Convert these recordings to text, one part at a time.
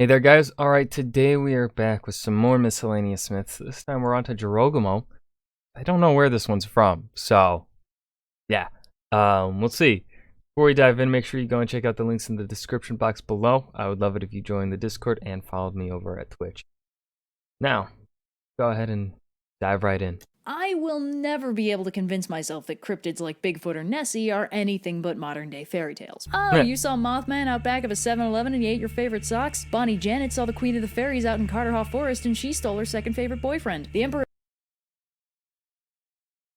Hey there, guys. Alright, today we are back with some more Miscellaneous Myths. This time we're on to Jorogumo. I don't know where this one's from, so yeah. We'll see. Before we dive in, make sure you go and check out the links in the description box below. I would love it if you joined the Discord and followed me over at Twitch. Now, go ahead and dive right in. I will never be able to convince myself that cryptids like Bigfoot or Nessie are anything but modern-day fairy tales. Oh, you saw Mothman out back of a 7-Eleven and you ate your favorite socks? Bonnie Janet saw the Queen of the Fairies out in Carterhoff Forest and she stole her second favorite boyfriend. The Emperor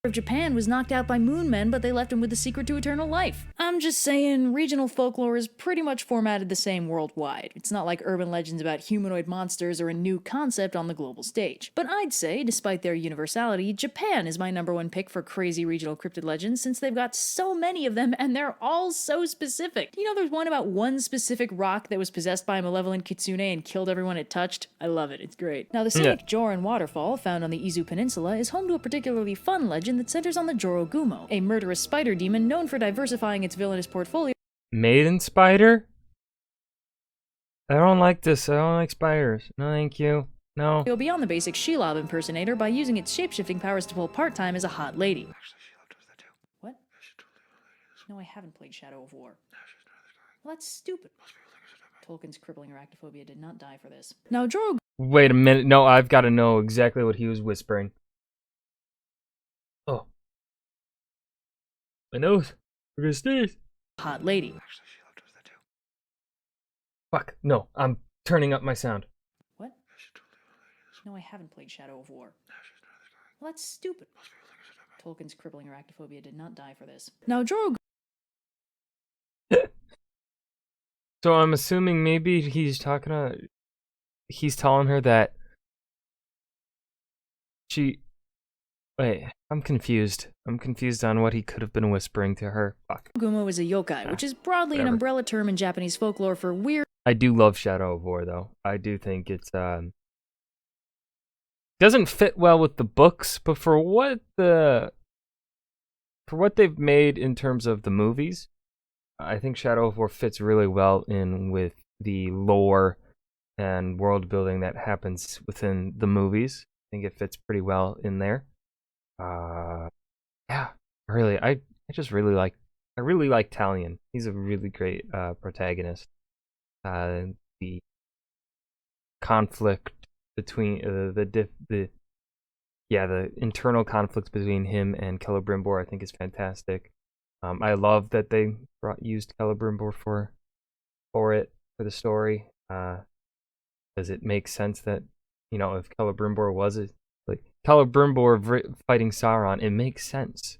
of Japan was knocked out by moon men, but they left him with the secret to eternal life. I'm just saying, regional folklore is pretty much formatted the same worldwide. It's not like urban legends about humanoid monsters or a new concept on the global stage. But I'd say, despite their universality, Japan is my #1 pick for crazy regional cryptid legends since they've got so many of them and they're all so specific. You know, there's one about one specific rock that was possessed by a malevolent kitsune and killed everyone it touched. I love it, it's great. Now, the scenic Joran waterfall, found on the Izu Peninsula, is home to a particularly fun legend that centers on the Jorogumo, a murderous spider demon known for diversifying its villainous portfolio. Maiden spider? I don't like this. I don't like spiders. No, thank you. No. Beyond the basic Shelob impersonator by using its shapeshifting powers to pull part-time as a hot lady. Actually, Shelob does that too. What? No, I haven't played Shadow of War. Well, that's stupid. Tolkien's crippling arachnophobia did not die for this. Now, Jorogumo. Wait a minute. No, I've got to know exactly what he was whispering. Oh. My nose. We're gonna sneeze. Hot lady. Actually, Shelob does that too. Fuck. No, I'm turning up my sound. What? No, I haven't played Shadow of War. Well, that's stupid. Tolkien's crippling arachnophobia did not die for this. Now, Jorogumo. So I'm assuming maybe he's telling her that she... Wait, I'm confused. I'm confused on what he could have been whispering to her. Fuck. Jorogumo is a yokai, which is broadly an umbrella term in Japanese folklore for weird... I do love Shadow of War, though. I do think it's, doesn't fit well with the books, but for what they've made in terms of the movies, I think Shadow of War fits really well in with the lore and world building that happens within the movies. I think it fits pretty well in there. Yeah, really, I really like Talion. He's a really great protagonist. The conflict between the internal conflict between him and Celebrimbor, I think, is fantastic. I love that they used Celebrimbor for the story, because it makes sense that, you know, if Celebrimbor was Celebrimbor fighting Sauron, it makes sense.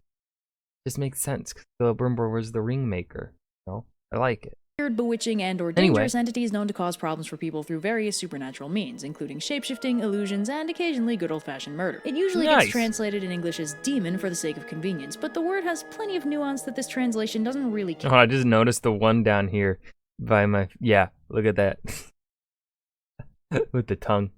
It just makes sense because Celebrimbor was the ringmaker. You know, I like it. Weird, bewitching, and/or dangerous entities known to cause problems for people through various supernatural means, including shapeshifting, illusions, and occasionally good old-fashioned murder. It usually gets translated in English as demon for the sake of convenience, but the word has plenty of nuance that this translation doesn't really... Oh, I just noticed the one down here by my... Yeah, look at that. With the tongue.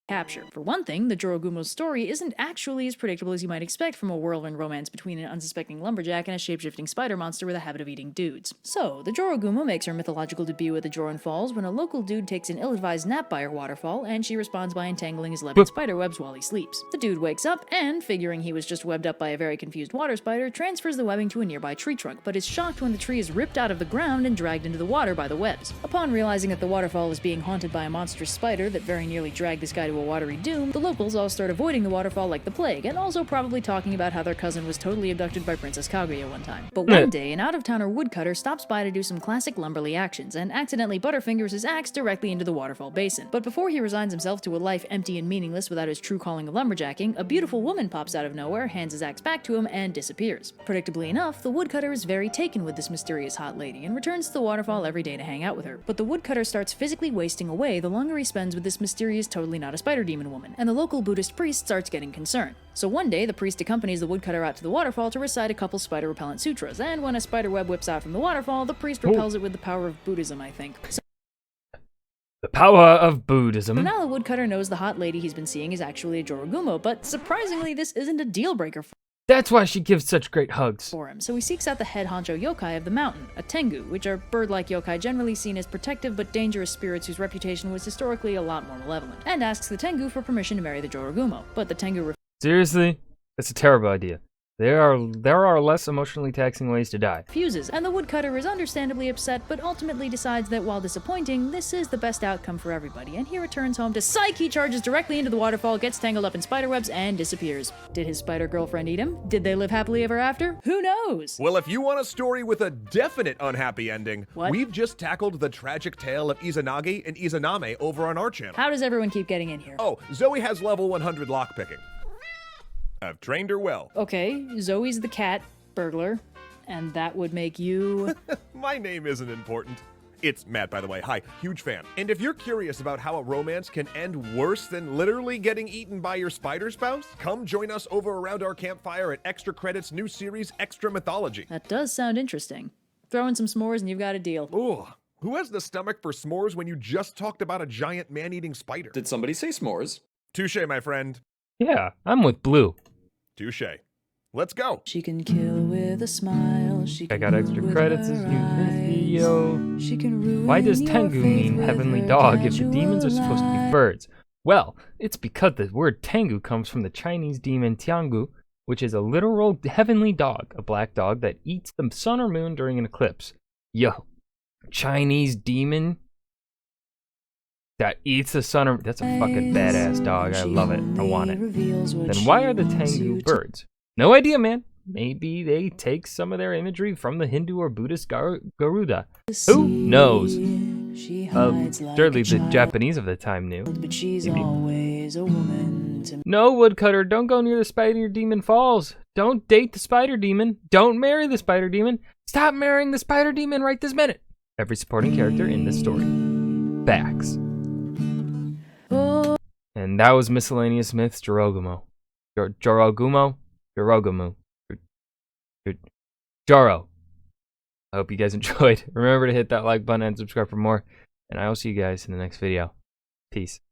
Capture. For one thing, the Jorogumo's story isn't actually as predictable as you might expect from a whirlwind romance between an unsuspecting lumberjack and a shapeshifting spider monster with a habit of eating dudes. So, the Jorogumo makes her mythological debut at the Joran Falls when a local dude takes an ill-advised nap by her waterfall, and she responds by entangling his web in spider webs while he sleeps. The dude wakes up and, figuring he was just webbed up by a very confused water spider, transfers the webbing to a nearby tree trunk, but is shocked when the tree is ripped out of the ground and dragged into the water by the webs. Upon realizing that the waterfall is being haunted by a monstrous spider that very nearly dragged this guy to a watery doom, the locals all start avoiding the waterfall like the plague, and also probably talking about how their cousin was totally abducted by Princess Kaguya one time. But one day, an out-of-towner woodcutter stops by to do some classic lumberly actions, and accidentally butterfingers his axe directly into the waterfall basin. But before he resigns himself to a life empty and meaningless without his true calling of lumberjacking, a beautiful woman pops out of nowhere, hands his axe back to him, and disappears. Predictably enough, the woodcutter is very taken with this mysterious hot lady, and returns to the waterfall every day to hang out with her. But the woodcutter starts physically wasting away the longer he spends with this mysterious, totally not a spider demon woman, and the local Buddhist priest starts getting concerned. So one day, the priest accompanies the woodcutter out to the waterfall to recite a couple spider-repellent sutras, and when a spider web whips out from the waterfall, the priest repels it with the power of Buddhism, I think. The power of Buddhism. So now the woodcutter knows the hot lady he's been seeing is actually a Jorogumo, but surprisingly, this isn't a deal-breaker for That's why she gives such great hugs. For him, so he seeks out the head honcho yokai of the mountain, a tengu, which are bird-like yokai generally seen as protective but dangerous spirits whose reputation was historically a lot more malevolent, and asks the tengu for permission to marry the Jorogumo, but the tengu Seriously? That's a terrible idea. There are less emotionally taxing ways to die. refuses, and the woodcutter is understandably upset, but ultimately decides that while disappointing, this is the best outcome for everybody, and he returns home to psych. He charges directly into the waterfall, gets tangled up in spiderwebs, and disappears. Did his spider girlfriend eat him? Did they live happily ever after? Who knows? Well, if you want a story with a definite unhappy ending, What? we've just tackled the tragic tale of Izanagi and Izaname over on our channel. How does everyone keep getting in here? Oh, Zoe has level 100 lockpicking. I've trained her well. Okay, Zoe's the cat burglar, and that would make you... My name isn't important. It's Matt, by the way. Hi, huge fan. And if you're curious about how a romance can end worse than literally getting eaten by your spider spouse, come join us over around our campfire at Extra Credits' new series, Extra Mythology. That does sound interesting. Throw in some s'mores and you've got a deal. Ooh, who has the stomach for s'mores when you just talked about a giant man-eating spider? Did somebody say s'mores? Touche, my friend. Yeah, I'm with Blue. Touche. Let's go. She can kill with a smile. She I can got extra rule with credits as her you in this eyes. video. She can ruin Why does your Tengu faith mean with heavenly her dog if the demons are supposed to be casual birds? Well, it's because the word Tengu comes from the Chinese demon Tiangu, which is a literal heavenly dog, a black dog that eats the sun or moon during an eclipse. Yo, Chinese demon that eats the sun or... That's a fucking badass dog. I love it. I want it. Then why are the Tengu birds? No idea, man. Maybe they take some of their imagery from the Hindu or Buddhist Garuda. Who knows? Surely the Japanese of the time knew. But she's Maybe. always a woman to me. No, woodcutter, don't go near the spider demon falls. Don't date the spider demon. Don't marry the spider demon. Stop marrying the spider demon right this minute. Every supporting character in this story. Facts. And that was Miscellaneous Myths Jorogumo. Jorogumo? Jorogumo. Joro. I hope you guys enjoyed. Remember to hit that like button and subscribe for more. And I will see you guys in the next video. Peace.